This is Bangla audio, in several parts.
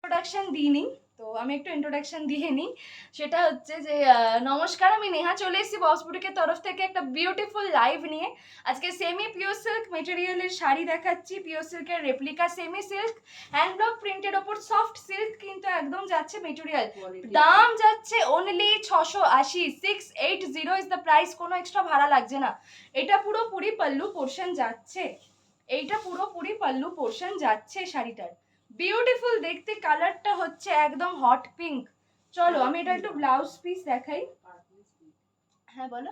ইন্ট্রোডাকশন দিইনি, তো আমি একটু ইন্ট্রোডাকশন দিয়ে নিই। সেটা হচ্ছে যে নমস্কার, আমি নেহা চলে এসেছি বস বুটিকের তরফ থেকে একটা বিউটিফুল লাইভ নিয়ে। আজকে সেমি পিওর সিল্ক মেটেরিয়ালের শাড়ি দেখাচ্ছি, পিওর সিল্কের রেপ্লিকা সেমি সিল্ক হ্যান্ডব্লক প্রিন্টের ওপর সফট সিল্ক কিন্তু একদম যাচ্ছে মেটেরিয়াল। দাম যাচ্ছে অনলি 680, 680 ইজ দ্য প্রাইস, কোনো এক্সট্রা ভাড়া লাগছে না। এটা পুরোপুরি পাল্লু পোর্শন যাচ্ছে, এইটা পুরোপুরি পাল্লু পোর্শন যাচ্ছে শাড়িটার। বিউটিফুল দেখতে, কালারটা হচ্ছে একদম হট পিঙ্ক। চলো আমি এটা একটু ব্লাউজ পিস দেখাই। হ্যাঁ বলো,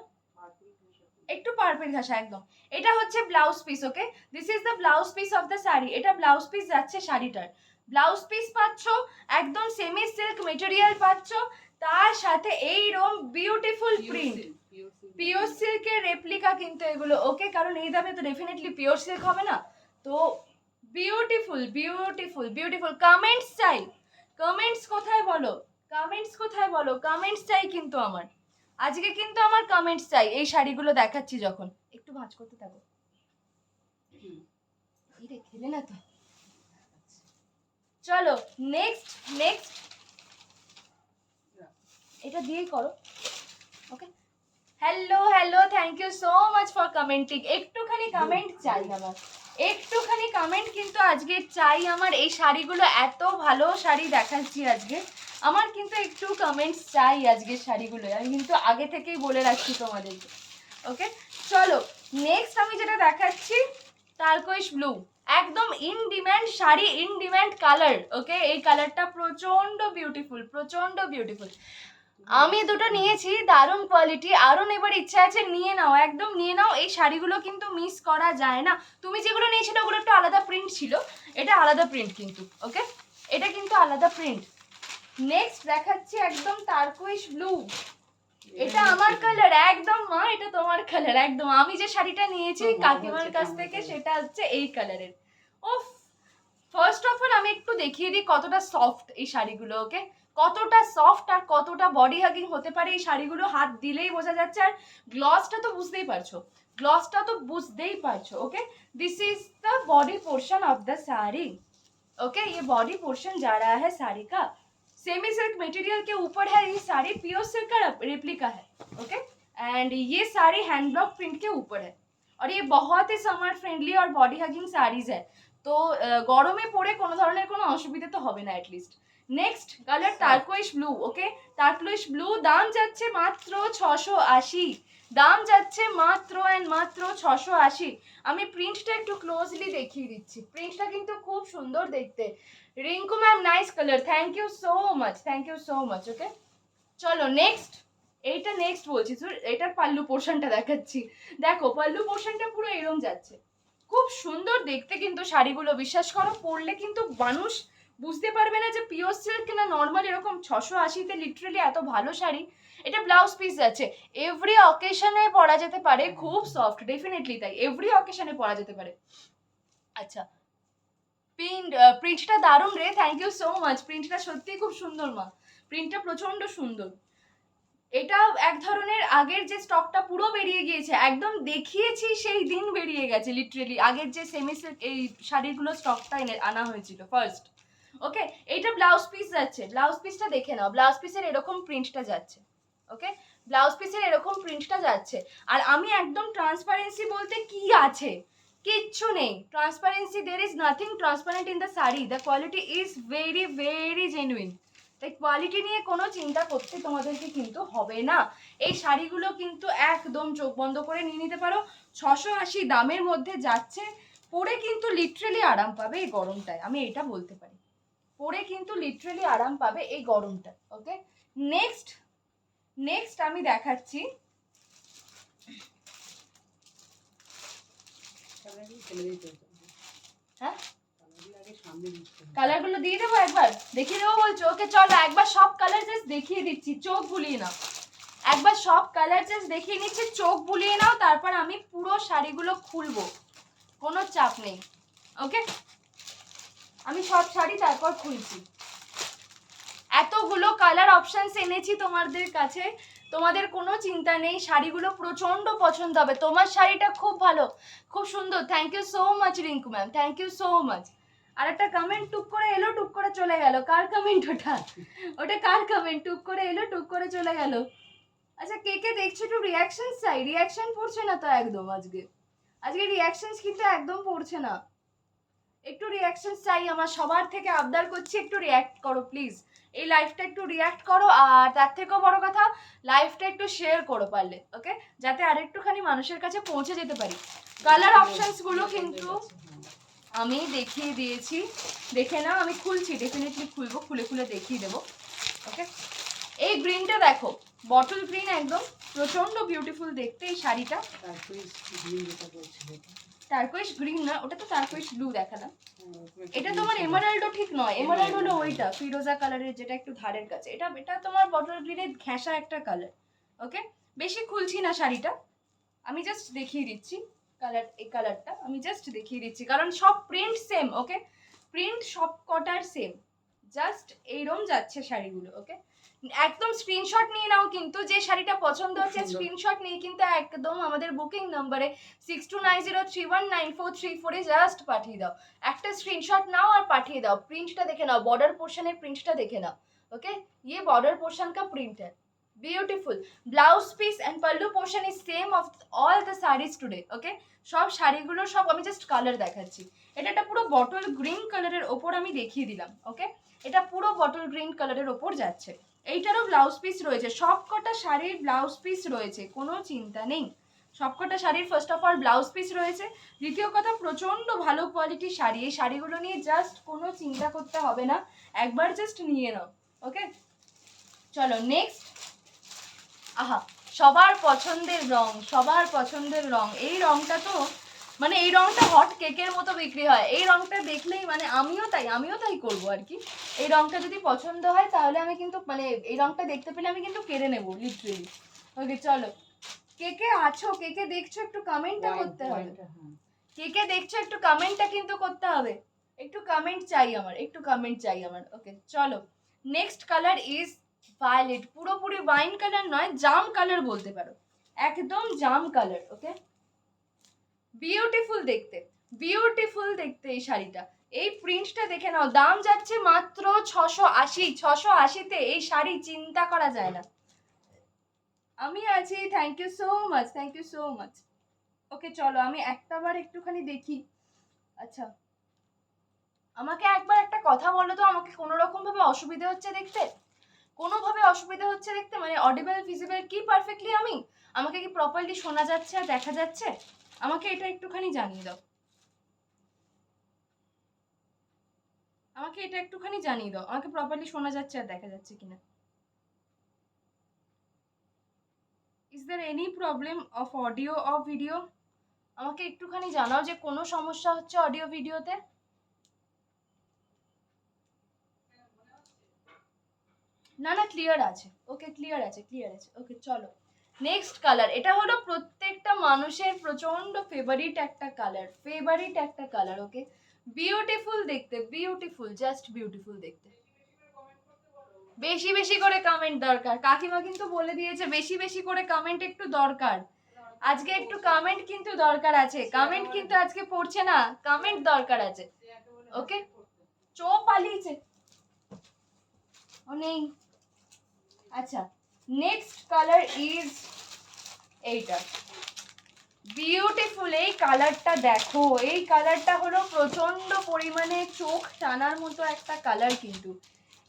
একটু পার্পল ঘাসা একদম। এটা হচ্ছে blouse piece, okay, this is the blouse piece of the sari. এটা ব্লাউজ পিস যাচ্ছে শাড়িটার। ব্লাউজ পিস পাচ্ছ একদম সেমি সিল্ক মেটেরিয়াল পাচ্ছ, তার সাথে এইরকম বিউটিফুল প্রিন্ট। পিওর সিল্কের রেপ্লিকা কিন্তু এগুলো, ওকে, কারণ এই দামে তো ডেফিনেটলি পিওর সিল্ক হবে না। তো বিউটিফুল বিউটিফুল বিউটিফুল। কমেন্টস চাই, কমেন্টস কোথায় বলো, কমেন্টস কোথায় বলো, কমেন্টস চাই কিন্তু আমার আজকে, কিন্তু আমার কমেন্টস চাই এই শাড়িগুলো দেখাচ্ছি যখন। একটু ভাঁজ করতে থাকো, এটা খেলে না তো। চলো নেক্সট নেক্সট, এটা দিয়েই করো, okay. Hello hello, thank you so much for commenting. একটুখানি কমেন্ট চাই আমার, একটুখানি কমেন্ট কিন্তু আজকে চাই আমার। এই শাড়িগুলো এত ভালো শাড়ি দেখাচ্ছি আজকে, আমার কিন্তু একটু কমেন্টস চাই আজকের শাড়িগুলো, আমি কিন্তু আগে থেকেই বলে রাখছি তোমাদেরকে, ওকে। চলো নেক্সট আমি যেটা দেখাচ্ছি, টার্কোইশ ব্লু, একদম in demand sari, in demand colour, okay. এই কালারটা প্রচন্ড বিউটিফুল, প্রচন্ড বিউটিফুল। আমি দুটো নিয়েছি, দারুণ কোয়ালিটি, আরও নেবার ইচ্ছা আছে, নিয়ে নাও, একদম নিয়ে নাও। এই শাড়িগুলো কিন্তু মিস করা যায় না। তুমি যেগুলো নিয়েছিলে ওগুলো একটু আলাদা প্রিন্ট ছিল, এটা আলাদা প্রিন্ট কিন্তু, ওকে, এটা কিন্তু আলাদা প্রিন্ট। নেক্সট দেখাচ্ছি একদম টারকোইশ ব্লু, এটা আমার কালার একদম মা, এটা তোমার কালার একদম। আমি যে শাড়িটা নিয়েছি কাকিমার কাছ থেকে সেটা হচ্ছে এই কালারের। ওফ, ফার্স্ট অফ অল আমি একটু দেখিয়ে দিই কতটা সফট এই শাড়িগুলো, ওকে, কতটা সফট আর কতটা বডি হাগিং হতে পারে এই শাড়িগুলো, হাত দিলেই বোঝা যাচ্ছে। আর গ্লসটা তো বুঝতেই পারছো, গ্লসটা তো বুঝতেই পারছো, okay. This is the body portion of the sari, okay. ये बॉडी पोर्शन जा रहा है साड़ी का, सेमी सिल्क मटेरियल के ऊपर है ये साड़ी, प्योर सिल्क का रेप्लिका है, ओके। एंड ये साड़ी हैंड ब्लॉक प्रिंट के ऊपर है, और ये बहुत ही समर फ्रेंडली और बॉडी हगिंग साड़ीज है। তো গরমে পরে কোনো ধরনের কোনো অসুবিধা তো হবে না অ্যাটলিস্ট। নেক্সট কালার টার্কোইশ ব্লু, ওকে, টার্কোইশ ব্লু, দাম যাচ্ছে মাত্র 680, দাম যাচ্ছে মাত্র অ্যান্ড মাত্র 680। আমি প্রিন্টটা একটু ক্লোজলি দেখিয়ে দিচ্ছি, প্রিন্টটা কিন্তু খুব সুন্দর দেখতে। Rinku ma'am nice colour, thank you so much, thank you so much, okay. চলো নেক্সট, এইটা নেক্সট বলছি, এটার পাল্লু পোর্শনটা দেখাচ্ছি। দেখো পাল্লু পোর্শনটা পুরো এরম যাচ্ছে, খুব সুন্দর দেখতে কিন্তু শাড়িগুলো, বিশ্বাস করো পরলে কিন্তু মানুষ বুঝতে পারবে না যে পিওর সিল্ক না নর্মাল। এরকম 680-তে লিটারালি এত ভালো শাড়ি। এটা ব্লাউজ পিস আছে, এভরি অকেশনে পরা যেতে পারে, খুব সফট, ডেফিনেটলি তাই, এভরি অকেশনে পরা যেতে পারে। আচ্ছা, প্রিন্টটা দারুণ রে, থ্যাংক ইউ সো মাচ, প্রিন্টটা সত্যিই খুব সুন্দর মা, প্রিন্টটা প্রচন্ড সুন্দর। এটা এক ধরনের আগের যে স্টকটা পুরো বেরিয়ে গিয়েছে, একদম দেখিয়েছি সেই দিন বেরিয়ে গেছে লিটারেলি, আগের যে সেমি সিল্ক এই শাড়িগুলো স্টকটা আনা হয়েছিল ফার্স্ট, ওকে। এইটা ব্লাউজ পিস যাচ্ছে, ব্লাউজ পিসটা দেখে নাও, ব্লাউজ পিসের এরকম প্রিন্টটা যাচ্ছে, ওকে, ব্লাউজ পিসের এরকম প্রিন্টটা যাচ্ছে। আর আমি একদম ট্রান্সপারেন্সি বলতে কি আছে, কিচ্ছু নেই transparency, there is nothing transparent in the sari, the quality is very very genuine, তাই কোয়ালিটি নিয়ে কোনো চিন্তা করতে তোমাদেরকে কিন্তু হবে না। এই শাড়িগুলো কিন্তু একদম চোখ বন্ধ করে নিয়ে নিতে পারো, 680 দামের মধ্যে যাচ্ছে, পরে কিন্তু লিটারেলি আরাম পাবে এই গরমটায়, আমি এটা বলতে পারি, পরে কিন্তু লিটারেলি আরাম পাবে এই গরমটায়, ওকে। নেক্সট নেক্সট আমি দেখাচ্ছি, হ্যাঁ কালারগুলো দিয়ে দেবো, একবার দেখিয়ে দেবো বলছো, ওকে। চলো একবার সব কালার জাস্ট দেখিয়ে দিচ্ছি, চোখ বুলিয়ে নাও, একবার সব কালার জাস্ট দেখিয়ে নিচ্ছি, চোখ বুলিয়ে নাও, তারপর আমি পুরো শাড়িগুলো খুলবো, কোনো চাপ নেই, ওকে। আমি সব শাড়ি তারপর খুলছি। এতগুলো কালার অপশনস এনেছি তোমাদের কাছে, তোমাদের কোনো চিন্তা নেই, শাড়িগুলো প্রচন্ড পছন্দ হবে। তোমার শাড়িটা খুব ভালো, খুব সুন্দর, thank you so much Rinku ma'am, thank you so much. আর একটা কমেন্ট টুক করে এলো, টুক করে চলে গেল। কার কমেন্ট ওটা? ওটা কার কমেন্ট? টুক করে এলো, টুক করে চলে গেল। আচ্ছা, কে কে দেখছো একটু রিয়াকশন চাই। রিয়াকশন পড়ছে না তো একদম আজকে রিয়াকশন কিন্তু একদম পড়ছে না। একটু রিয়াকশন চাই আমার, সবার থেকে আবদার করছি, একটু রিয়াক্ট করো প্লিজ। এই লাইভটা একটু রিয়াক্ট করো, আর তার থেকেও বড় কথা লাইভটা একটু শেয়ার করো পারলে, ওকে, যাতে আরেকটুখানি মানুষের কাছে পৌঁছে যেতে পারি। কালার অপশনস গুলো কিন্তু আমি দেখিয়ে দিয়েছি, দেখে নাও। আমি খুলছি, ডেফিনেটলি খুলবো, খুলে খুলে দেখিয়ে দেবো, ওকে। এই গ্রিনটা দেখো, বটল গ্রিন, একদম প্রচন্ড বিউটিফুল দেখতে এই শাড়িটা। টার্কোইশ গ্রিন না, ওটা তো টার্কোইশ ব্লু দেখালাম। এটা তোমার এমারাল্ডও ঠিক নয়, এমারাল্ড হলো ওইটা ফিরোজা কালারের, যেটা একটু ধারের কাছে। এটা তোমার বটল গ্রিনের ঘেঁষা একটা কালার, ওকে। বেশি খুলছি না শাড়িটা, আমি জাস্ট দেখিয়ে দিচ্ছি কালার। এই কালারটা আমি জাস্ট দেখিয়ে দিচ্ছি, কারণ সব প্রিন্ট সেম, ওকে। প্রিন্ট সব কটার সেম, জাস্ট এইরকম যাচ্ছে শাড়িগুলো, ওকে। একদম স্ক্রিনশট নিয়ে নাও, কিন্তু যে শাড়িটা পছন্দ হচ্ছে স্ক্রিনশট নিয়ে কিন্তু একদম আমাদের বুকিং নম্বরে 6290319434 জাস্ট পাঠিয়ে দাও। একটা স্ক্রিনশট নাও আর পাঠিয়ে দাও। প্রিন্টটা দেখে নাও, বর্ডার পোর্শনের প্রিন্টটা দেখে নাও, ओके। ये बॉर्डर पोर्शन का प्रिंट है, beautiful. Blouse piece and pallu portion is same of all the saris today, okay. সব শাড়িগুলো সব আমি জাস্ট কালার দেখাচ্ছি। এটা একটা পুরো বটল গ্রিন কালারের ওপর আমি দেখিয়ে দিলাম, ওকে। এটা পুরো বটল গ্রিন কালারের ওপর যাচ্ছে। এইটারও ব্লাউজ পিস রয়েছে, সবকটা শাড়ির ব্লাউজ পিস রয়েছে, কোনো চিন্তা নেই। সবকটা শাড়ির first of all blouse piece রয়েছে। দ্বিতীয় কথা, প্রচন্ড ভালো কোয়ালিটির শাড়ি। এই শাড়িগুলো নিয়ে জাস্ট কোনো চিন্তা করতে হবে না, একবার জাস্ট নিয়ে নাও, ওকে। চলো নেক্সট। আহা, সবার পছন্দের রং, সবার পছন্দের রং। এই রংটা তো মানে এই রংটা হট কেকের মতো বিক্রি হয়। এই রংটা দেখলেই মানে আমিও তাই করবো আর কি। এই রংটা যদি পছন্দ হয় তাহলে আমি কিন্তু মানে এই রংটা দেখতে পেলে আমি কিন্তু কেড়ে নেবো লিটারেলি, ওকে। চলো, কে কে আছো, কে কে দেখছো, একটু কমেন্টটা করতে হবে। কে কে দেখছো একটু কমেন্টটা কিন্তু করতে হবে। একটু কমেন্ট চাই আমার, একটু কমেন্ট চাই আমার, ওকে। চলো নেক্সট কালার ইজ ভায়োলেট। পুরোপুরি ওয়াইন কালার নয়, জাম কালার বলতে পারো, একদম জাম কালার, ওকে। বিউটিফুল দেখতে, বিউটিফুল দেখতে এই শাড়িটা। এই প্রিন্টটা দেখে নাও, দাম যাচ্ছে মাত্র 680। 680-তে এই শাড়ি চিন্তা করা যায় না। আমি আছি, thank you so much, thank you so much, okay. চলো আমি একটাবার একটুখানি দেখি। আচ্ছা, আমাকে একবার একটা কথা বলো তো, আমাকে কোনো রকম ভাবে অসুবিধা হচ্ছে দেখতে? কোনোভাবে অসুবিধা হচ্ছে দেখতে? মানে অডিবল ভিজিবল কি পারফেক্টলি? আমাকে কি প্রপারলি শোনা যাচ্ছে আর দেখা যাচ্ছে? আমাকে এটা একটুখানি জানিয়ে দাও, আমাকে এটা একটুখানি জানিয়ে দাও, আমাকে প্রপারলি শোনা যাচ্ছে আর দেখা যাচ্ছে কিনা। Is there any problem of audio or video? আমাকে একটুখানি জানাও যে কোনো সমস্যা হচ্ছে অডিও ভিডিওতে। না না, ক্লিয়ার আছে, ওকে, ক্লিয়ার আছে, ক্লিয়ার আছে, ওকে। চলো নেক্সট কালার। এটা হলো প্রত্যেকটা মানুষের প্রচন্ড ফেভারিট একটা কালার, ফেভারিট একটা কালার, ওকে। বিউটিফুল দেখতে, বিউটিফুল, জাস্ট বিউটিফুল দেখতে। বেশি বেশি করে কমেন্ট দরকার, কাকিমা কিন্তু বলে দিয়েছে বেশি বেশি করে কমেন্ট একটু দরকার। আজকে একটু কমেন্ট কিন্তু দরকার আছে, কমেন্ট কিন্তু আজকে পড়ছে না, কমেন্ট দরকার আছে, ওকে। চো পালিয়েছে ও নেই। আচ্ছা, নেক্সট কালার ইজ এইটা, বিউটিফুল। এই কালারটা দেখো, এই কালারটা হলো প্রচন্ড পরিমাণে চোখ টানার মতো একটা কালার, কিন্তু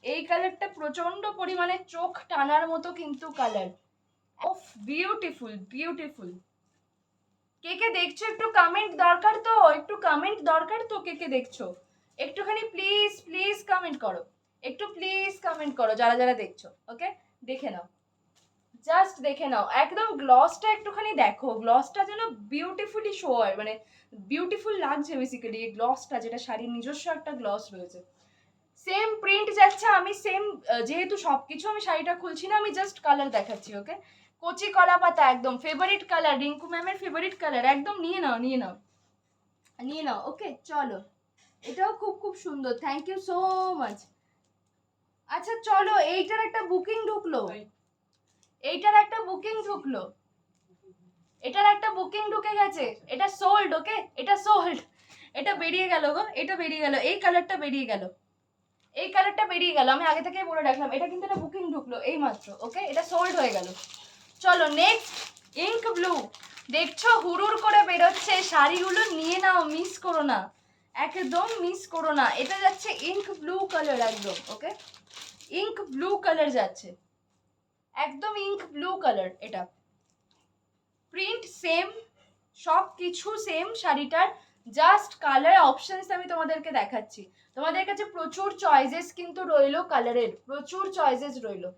এই কালারটা প্রচন্ড পরিমাণে চোখ টানার মতো কিন্তু কালার। Of beautiful, beautiful. কে কে দেখছো একটু কমেন্ট দরকার তো, একটু কমেন্ট দরকার তো, কে কে দেখছো একটুখানি প্লিজ প্লিজ কমেন্ট করো, একটু প্লিজ কমেন্ট করো যারা যারা দেখছো, ওকে। দেখে নাও, জাস্ট দেখে নাও, একদম গ্লসটা একটুখানি দেখো, গ্লসটা যেন বিউটিফুলি শো হয়, মানে বিউটিফুল লাগছে বেসিক্যালি এই গ্লসটা, যেটা শাড়ির নিজস্ব একটা গ্লস রয়েছে। সেম প্রিন্ট যাচ্ছে, আমি সেম, যেহেতু সবকিছু আমি শাড়িটা খুলছি না, আমি জাস্ট কালার দেখাচ্ছি, ওকে। কচি কলা পাতা, একদম ফেভারিট কালার, রিঙ্কু ম্যামের ফেভারিট কালার, একদম নিয়ে নাও, নিয়ে নাও, নিয়ে নাও, ওকে। চলো, এটাও খুব খুব সুন্দর, থ্যাংক ইউ সো মাচ। আচ্ছা চলো, এইটার একটা বুকিং ঢুকলো, এইটার একটা বুকিং ঢুকলো, এটার একটা বুকিং ঢুকে গেছে, এটা সোল্ড, ওকে, এটা সোল্ড। এটা বেরিয়ে গেল গো, এটা বেরিয়ে গেল, এই কালারটা বেরিয়ে গেল, এই কালারটা বেরিয়ে গেল। আমি আগে থেকেই বলে রাখলাম, এটা কিন্তু একটা বুকিং ঢুকলো এই মাত্র। ওকে, এটা সোল্ড হয়ে গেল। চলো নেক্সট, ইঙ্ক ব্লু। দেখছো হুড়ুর করে বেরোচ্ছে, শাড়িগুলো নিয়ে নাও, মিস করো না, একদম মিস করো না। এটা যাচ্ছে ইঙ্ক ব্লু কালার একদম। ওকে, ইঙ্ক ব্লু কালার যাচ্ছে, একদম ইঙ্ক ব্লু কালার। এটা প্রিন্ট সেম, সব কিছু সেম শাড়িটার, জাস্ট কালার অপশনস আমি তোমাদেরকে দেখাচ্ছি। তোমাদের কাছে প্রচুর চয়েসেস কিন্তু রইলো কালারের, প্রচুর চয়েসেস রইলো।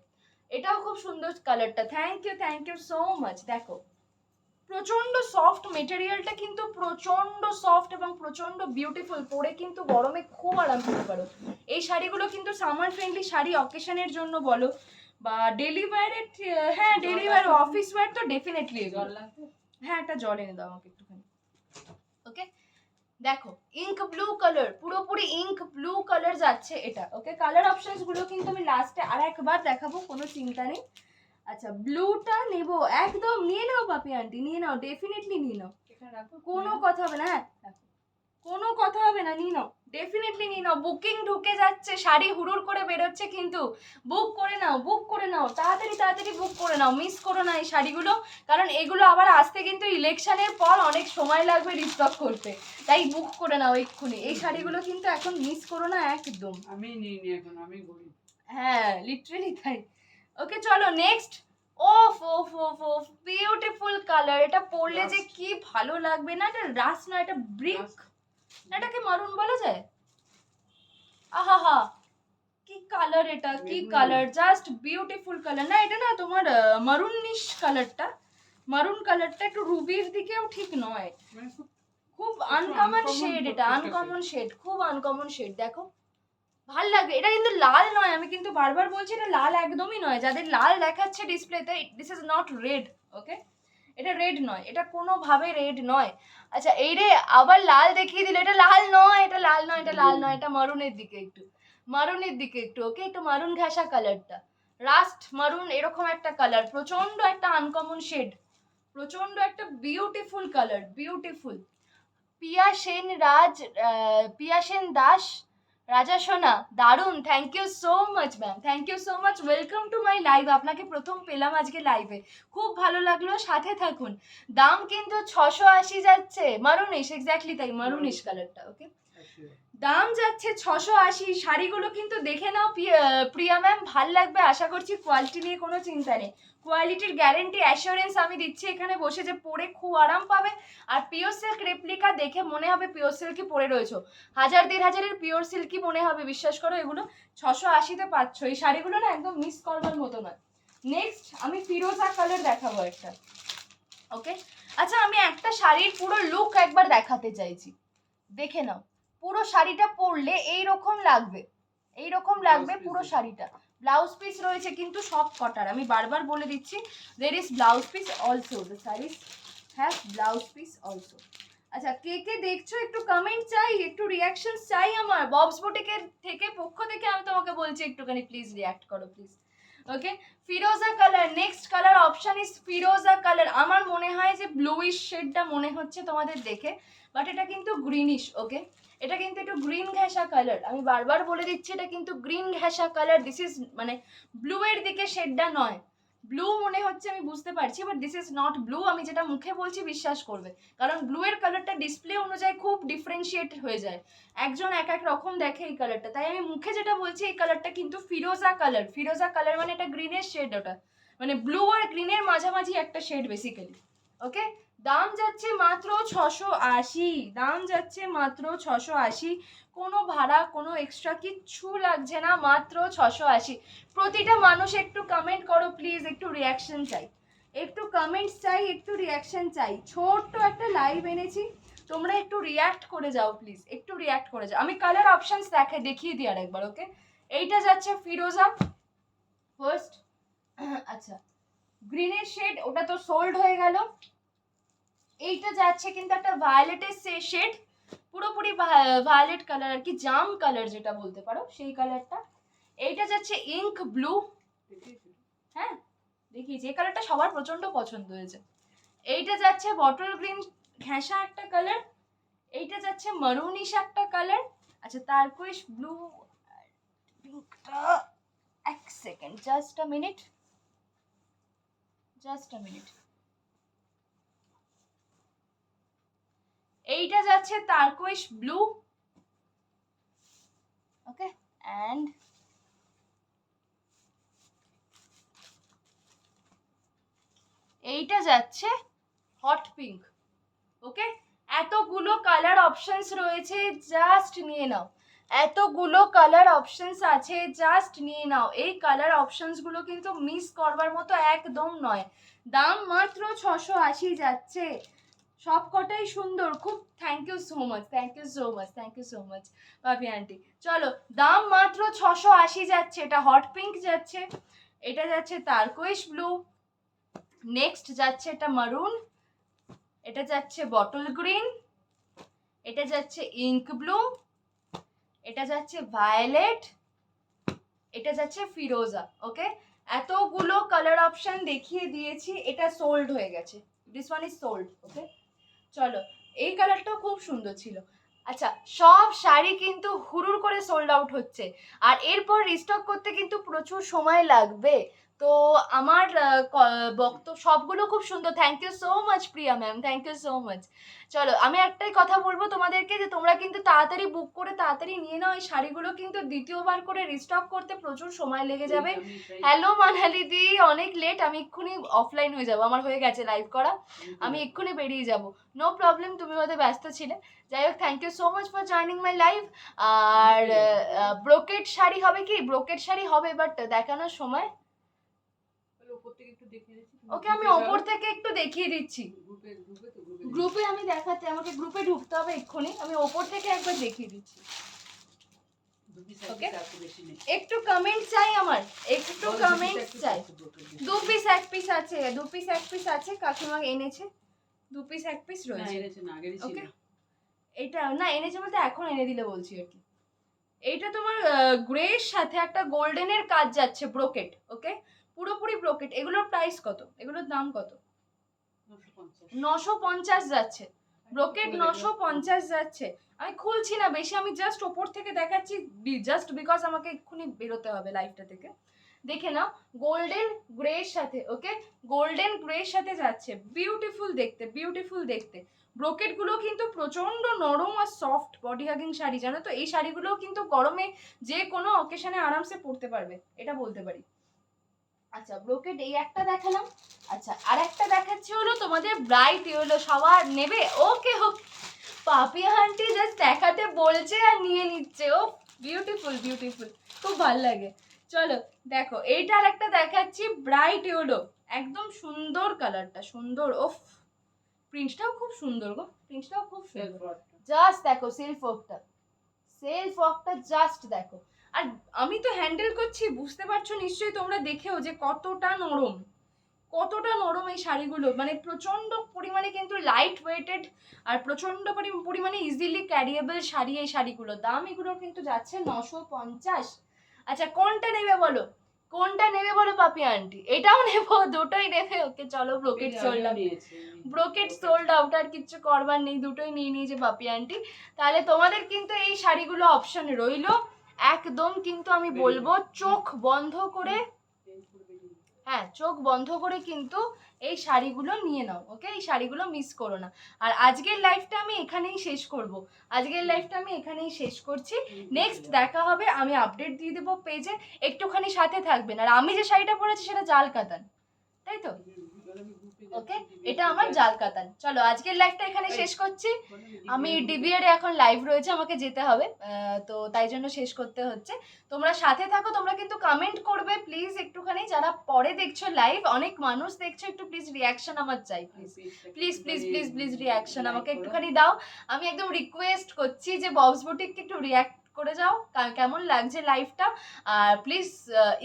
এটাও খুব সুন্দর কালারটা, থ্যাংক ইউ সো মাচ। দেখো প্রচন্ড সফট মেটেরিয়ালটা, কিন্তু প্রচন্ড সফট এবং প্রচন্ড বিউটিফুল, পরে কিন্তু গরমে খুব আরাম পেতে পারো। এই শাড়িগুলো কিন্তু সামার ফ্রেন্ডলি শাড়ি, অকেশনের জন্য বলো বা ডেলি ওয়্যারের, হ্যাঁ ডেলি ওয়্যার অফিস ওয়্যার তো ডেফিনেটলি। হ্যাঁ একটা জল এনে দাও আমাকে একটুখানি। ওকে, দেখো ইঙ্ক ব্লু কালার, পুরোপুরি ইঙ্ক ব্লু কালার যাচ্ছে এটা। ওকে, কালার অপশনস গুলো কিন্তু আমি লাস্টে আর একবার দেখাবো, কোনো চিন্তা নেই। আচ্ছা ব্লুটা নেব, একদম নিয়ে নাও পাপি আন্টি, নিয়ে নাও, ডেফিনেটলি নিয়ে নাও, কোনো কথা হবে না। হ্যাঁ কোনো কথা হবে না, নিয়ে নাও, ডেফিনেটলি নিয়ে নাও। বুকিং ঢুকে যাচ্ছে, শাড়ি হুড়ুর করে বেরোচ্ছে, কিন্তু বুক করে নাও, বুক করে নাও, তাড়াতাড়ি তাড়াতাড়ি বুক করে নাও, মিস করো না এই শাড়িগুলো, কারণ এগুলো আবার আসতে কিন্তু ইলেকশনের পর অনেক সময় লাগবে রিস্টক করতে, তাই বুক করে নাও এক্ষুনি। এই শাড়িগুলো কিন্তু এখন মিস করো না একদম। আমি নিই নি এখন, আমি গরিব। হ্যাঁ লিটারেলি তাই। ওকে চলো নেক্সট। ওফ ওফ ওফ ওফ, বিউটিফুল কালার। এটা পরলে যে কি ভালো লাগবে না, এটা রাস না, এটা ব্রিক, এটাকে মারুন বলা যায়। আহা হা, কি কালার এটা, কি কালার, জাস্ট বিউটিফুল কালার। না এটা না তোমার মারুনিশ কালারটা, মারুন কালারটা একটু রুবির দিকেও ঠিক নয়, খুব আনকমন শেড এটা, আনকমন শেড, খুব আনকমন শেড। দেখো ভাল লাগবে। এটা কিন্তু লাল নয়, আমি কিন্তু বারবার বলছি এটা লাল একদমই নয়। যাদের লাল দেখাচ্ছে ডিসপ্লেতে, দিস ইজ নট রেড। ওকে, এটা রেড নয়, এটা কোনোভাবে রেড নয়। আচ্ছা এই রে আবার লাল দেখিয়ে দিল, এটা লাল নয়, এটা লাল নয়, এটা লাল নয়, এটা মারুনের দিকে একটু, মারুনের দিকে একটু। ওকে, একটু মারুন ঘাসা কালারটা, রাস্ট মারুন এরকম একটা কালার, প্রচন্ড একটা আনকমন শেড, প্রচন্ড একটা beautiful colour, beautiful. Piya Sen Raj, Piya Sen Das, Raja Sona, দারুন, thank you so much ma'am, thank you so much, welcome to my live. আপনাকে প্রথম পেলাম আজকে লাইভে, খুব ভালো লাগলো, সাথে থাকুন। দাম কিন্তু 680 যাচ্ছে, মারুনিশ, এক্স্যাক্টলি তাই, মারুনিশ কালারটা। ওকে, দাম যাচ্ছে 680। শাড়িগুলো কিন্তু দেখে নাও প্রিয়া ম্যাম, ভাল লাগবে আশা করছি, কোয়ালিটি নিয়ে কোনো চিন্তা নেই, কোয়ালিটির গ্যারেন্টি অ্যাসিওরেন্স আমি দিচ্ছি এখানে বসে, যে পরে খুব আরাম পাবে। আর পিওর সিল্ক রেপ্লিকা দেখে মনে হবে পিওর সিল্কই পরে রয়েছো, 1000-1500-এর পিওর সিল্কই মনে হবে, বিশ্বাস করো। এগুলো 680-তে পাচ্ছ, এই শাড়িগুলো না একদম মিস করবার মতো নয়। নেক্সট আমি ফিরোজা কালার দেখাবো একটা। ওকে, আচ্ছা আমি একটা শাড়ির পুরো লুক একবার দেখাতে চাইছি, দেখে নাও। পুরো শাড়িটা পরলে এইরকম লাগবে, এইরকম লাগবে পুরো শাড়িটা। ব্লাউজ পিস রয়েছে কিন্তু সব কটার, আমি বারবার বলে দিচ্ছি, there is blouse piece also, the sari have blouse piece also. আচ্ছা কে কে দেখছো একটু কমেন্ট চাই, একটু রিয়াকশন চাই আমার ববস বুটিকের থেকে, পক্ষ থেকে আমি তোমাকে বলছি একটুখানি প্লিজ রিয়াক্ট করো please. Okay, Firoza colour, next colour option is Firoza colour. আমার মনে হয় যে ব্লুইশ শেডটা মনে হচ্ছে তোমাদের দেখে, বাট এটা কিন্তু গ্রিনিশ। ওকে, এটা কিন্তু একটু গ্রিন ঘেঁষা কালার, আমি বারবার বলে দিচ্ছি এটা কিন্তু গ্রিন ঘেঁষা কালার, দিস ইজ মানে ব্লু এর দিকে শেডটা নয়, ব্লু মনে হচ্ছে আমি বুঝতে পারছি, but this is not blue. আমি যেটা মুখে বলছি বিশ্বাস করবে, কারণ ব্লু এর কালারটা ডিসপ্লে অনুযায়ী খুব ডিফারেন্সিয়েট হয়ে যায়, একজন এক এক রকম দেখে এই কালারটা, তাই আমি মুখে যেটা বলছি এই কালারটা কিন্তু ফিরোজা কালার। ফিরোজা কালার মানে এটা গ্রিনের শেড, ওটা মানে ব্লু আর গ্রিনের মাঝামাঝি একটা শেড বেসিক্যালি। ওকে, দাম যাচ্ছে মাত্র 680, দাম যাচ্ছে মাত্র 680, কোনো ভাড়া কোনো এক্সট্রা কিচ্ছু লাগছে না, মাত্র 680। প্রতিটা মানুষ একটু কমেন্ট করো প্লিজ, একটু রিয়াকশন চাই, একটু কমেন্টস চাই, একটু রিয়াকশন চাই। ছোট্ট একটা লাইভ এনেছি, তোমরা একটু রিয়াক্ট করে যাও প্লিজ, একটু রিয়াক্ট করে যাও। আমি কালার অপশনস দেখিয়ে দিই আরেকবার। ওকে, এইটা যাচ্ছে ফিরোজা ফার্স্ট, আচ্ছা গ্রিনের শেড, ওটা তো সোল্ড হয়ে গেল। এইটা যাচ্ছে কিন্তু একটা ভায়োলেটের শেড, পুরোপুরি ভায়োলেট কালার আর কি, জাম কালার যেটা বলতে পারো সেই কালারটা। এইটা যাচ্ছে ইঙ্ক ব্লু, হ্যাঁ দেখিয়েছি, এই কালারটা সবার প্রচন্ড পছন্দ হয়েছে। এইটা যাচ্ছে বটল গ্রিন ঘেঁষা একটা কালার, এইটা যাচ্ছে মারুনিশ একটা কালার। আচ্ছা টারকোয়েশ ব্লু পিঙ্কটা, এক সেকেন্ড, জাস্ট আ মিনিট, এইটা যাচ্ছে টারকোয়েশ ব্লু। ওকে, অ্যান্ড এইটা যাচ্ছে হট পিঙ্ক। ওকে, এতগুলো কালার অপশনস রয়েছে, জাস্ট নিয়ে নাও। এতগুলো কালার অপশনস আছে, জাস্ট নিয়ে নাও। এই কালার অপশনসগুলো কিন্তু মিস করবার মতো একদম নয়। দাম মাত্র 680 যাচ্ছে, সব কটাই সুন্দর খুব। Thank you so much, thank you so much, thank you so much ভাবি আন্টি। চলো, দাম মাত্র 680 যাচ্ছে। এটা হট পিঙ্ক যাচ্ছে, এটা যাচ্ছে টারকোয়েশ ব্লু, নেক্সট যাচ্ছে এটা মারুন, এটা যাচ্ছে বটল গ্রিন, এটা যাচ্ছে ইঙ্ক ব্লু, এটা যাচ্ছে ভায়োলেট, এটা যাচ্ছে ফিরোজা। ওকে, এতগুলো কালার অপশন দেখিয়ে দিয়েছি, এটা সোল্ড হয়ে গেছে, দিস ওয়ান ইজ সোল্ড। ওকে, চলো, এই কালারটাও খুব সুন্দর ছিল। আচ্ছা, সব শাড়ি কিন্তু হুড়ুর করে সোল্ড আউট হচ্ছে, আর এরপর রিস্টক করতে কিন্তু প্রচুর সময় লাগবে। তো আমার বক্তব্য সবগুলো খুব সুন্দর। Thank you so much Priya ma'am, thank you so much. চলো, আমি একটাই কথা বলবো তোমাদেরকে, যে তোমরা কিন্তু তাড়াতাড়ি বুক করে তাড়াতাড়ি নিয়ে নাও। এই শাড়িগুলো কিন্তু দ্বিতীয়বার করে রিস্টক করতে প্রচুর সময় লেগে যাবে। হ্যালো মানালি দি, অনেক লেট, আমি এক্ষুনি অফলাইন হয়ে যাবো, আমার হয়ে গেছে লাইভ করা, আমি এক্ষুনি বেরিয়ে যাব। নো প্রবলেম, তুমি হয়তো ব্যস্ত ছিলে। যাই হোক, thank you so much for joining my live. আর ব্রোকেড শাড়ি হবে কি? ব্রোকেড শাড়ি হবে, বাট দেখানোর সময়। ওকে, আমি ওপর থেকে একটু দেখিয়ে দিচ্ছি। গ্রুপে আমি দেখাতে, আমাকে গ্রুপে ঢুকতে হবে এক্ষুনি, আমি ওপর থেকে একবার দেখিয়ে দিচ্ছি। ওকে, একটু কমেন্ট চাই আমার, একটু কমেন্ট চাই। 2 পিস 1 পিস আছে, 2 পিস 1 পিস আছে, কাকিমা এনেছে, 2 পিস 1 পিস রয়েছে। ওকে, এটা না এনেছে বলতে এখন এনে দিলে বলছি আর কি। এইটা তোমার গ্রের সাথে একটা গোল্ডেনের কাজ যাচ্ছে, ব্রোকেট। ওকে, পুরোপুরি ব্রোকেট। এগুলোর প্রাইস কত? এগুলোর দাম কত? 950 যাচ্ছে, ব্রোকেট 950 যাচ্ছে। আমি খুলছি না বেশি, আমি জাস্ট ওপর থেকে দেখাচ্ছি, জাস্ট বিকজ আমাকে এক্ষুনি বেরোতে হবে লাইভটা থেকে। দেখে নাও, গোল্ডেন গ্রের সাথে। ওকে, গোল্ডেন গ্রের সাথে যাচ্ছে, বিউটিফুল দেখতে, বিউটিফুল দেখতে। ব্রোকেট গুলো কিন্তু প্রচন্ড নরম আর সফট বডি হাগিং শাড়ি, জানো তো। এই শাড়িগুলো কিন্তু গরমে যে কোনো অকেশনে আরামসে পরতে পারবে, এটা বলতে পারি। আচ্ছা, ব্রোকেড এই একটা দেখালাম। আচ্ছা, আর একটা দেখাচ্ছি হলো তোমাদের ব্রাইট ইয়েলো। সবার নেবে? ওকে ওকে, পাপিয়া আন্টি জাস্ট দেখাতে বলছে আর নিয়ে নিচ্ছে। ও বিউটিফুল, বিউটিফুল, খুব ভালো লাগে। চলো দেখো, এইটার একটা দেখাচ্ছি ব্রাইট ইয়েলো, একদম সুন্দর কালারটা, সুন্দর। ওফ, প্রিন্টটাও খুব সুন্দর গো, প্রিন্টটাও খুব সুন্দর। জাস্ট দেখো সেলফ ওয়ার্কটা, সেলফ ওয়ার্কটা জাস্ট দেখো। আর আমি তো হ্যান্ডেল করছি, বুঝতে পারছো নিশ্চয়ই তোমরা দেখেও, যে কতটা নরম, কতটা নরম এই শাড়িগুলো। মানে প্রচন্ড পরিমাণে কিন্তু লাইট ওয়েটেড, আর প্রচন্ড পরিমাণে ইজিলি ক্যারিয়েবল শাড়ি এই শাড়িগুলো। দাম এগুলো কিন্তু যাচ্ছে 950। আচ্ছা, কোনটা নেবে বলো, কোনটা নেবে বলো পাপি আন্টি? এটাও নেবো, দুটোই নেবে? ওকে চলো, brocade sold out, brocade sold out, আর কিচ্ছু করবার নেই, দুটোই নিয়ে নিয়েছে পাপি আন্টি। তাহলে তোমাদের কিন্তু এই শাড়িগুলো অপশন রইলো, একদম কিন্তু আমি বলবো চোখ বন্ধ করে, হ্যাঁ চোখ বন্ধ করে কিন্তু এই শাড়িগুলো নিয়ে নাও। ওকে, এই শাড়িগুলো মিস করো না। আর আজকের লাইফটা আমি এখানেই শেষ করব, আজকের লাইফটা আমি এখানেই শেষ করছি। নেক্সট দেখা হবে, আমি আপডেট দিয়ে দেবো পেজে, একটুখানি সাথে থাকবেন। আর আমি যে শাড়িটা পরেছি সেটা জাল কাতান, তাই তো? ওকে, এটা আমার জাল কাতান। চলো, আজকের লাইভটা এখানে শেষ করছি। আমি ডিবিআর এ এখন লাইভ রয়েছে, আমাকে যেতে হবে, তো তাই জন্য শেষ করতে হচ্ছে। তোমরা সাথে থাকো, তোমরা কিন্তু কমেন্ট করবে প্লিজ একটুখানি, যারা পরে দেখছো লাইভ, অনেক মানুষ দেখছো, একটু প্লিজ রিয়াকশন আমার চাই, please please please please please reaction আমাকে একটুখানি দাও। আমি একদম রিকোয়েস্ট করছি যে ববস বুটিককে একটু রিয়াক্ট করে যাও, কেমন লাগছে লাইভটা। আর please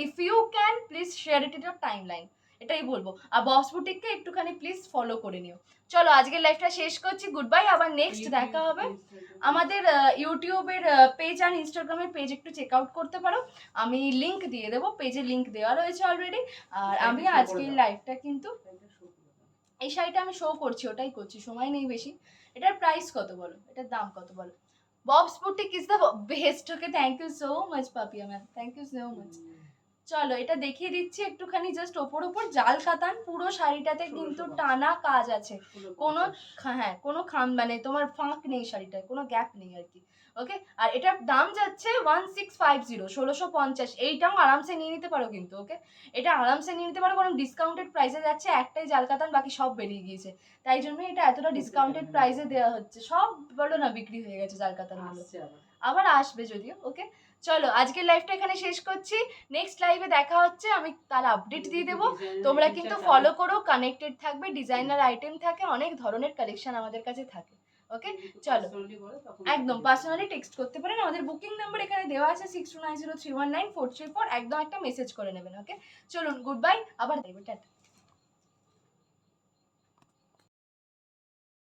if you can please share it in your timeline, এটাই বলবো। আর ববস বুটিককে একটুখানি প্লিজ ফলো করে নিও। চলো, আজকের লাইভটা শেষ করছি, গুড বাই, আবার নেক্সট দেখা হবে। আমাদের ইউটিউবের পেজ আর ইনস্টাগ্রামের পেজ একটু চেক আউট করতে পারো, আমি লিংক দিয়ে দেবো, পেজে লিংক দেওয়া রয়েছে অলরেডি। আর আমি আজকের লাইভটা কিন্তু এই শাড়িটা আমি শো করছি, ওটাই করছি, সময় নেই বেশি। এটার প্রাইস কত বলো, এটার দাম কত বলো? Bob's boutique is the best. Okay, thank you so much Papiya ma'am, thank you so much. চলো এটা দেখিয়ে দিচ্ছি একটুখানি, জাস্ট ওপর ওপর জাল কাতান, পুরো শাড়িটাতে কিন্তু 1650 টানা কাজ আছে, কোনো 1650 হ্যাঁ কোনো মানে তোমার ফাঁক নেই শাড়িটায়, কোনো গ্যাপ নেই আর কি। ওকে, আর এটার দাম যাচ্ছে 1650, 1650। এইটাও আরামসে নিয়ে নিতে পারো কিন্তু। ওকে, এটা আরামসে নিয়ে নিতে পারো, কারণ ডিসকাউন্টেড প্রাইসে যাচ্ছে, একটাই জাল কাতান, বাকি সব বেরিয়ে গিয়েছে, তাই জন্য এটা এতটা ডিসকাউন্টেড প্রাইসে দেওয়া হচ্ছে। সব বলো না বিক্রি হয়ে গেছে জাল কাতানগুলো, আসছে আবার। আবার আসবে যদিও। ওকে, চলো আজকের লাইভটা এখানে শেষ করছি, নেক্সট লাইভে দেখা হচ্ছে, আমি তার আপডেট দিয়ে দেবো। তোমরা কিন্তু ফলো করো, কানেক্টেড থাকবে, ডিজাইনার আইটেম থাকে, অনেক ধরনের কালেকশন আমাদের কাছে থাকে। ওকে, চলো একদম পার্সোনালি টেক্সট করতে পারেন, আমাদের বুকিং নাম্বার এখানে দেওয়া আছে 6290319434, একদম একটা মেসেজ করে নেবেন। ওকে, চলুন গুড বাই, আবার দেবো, টাটা।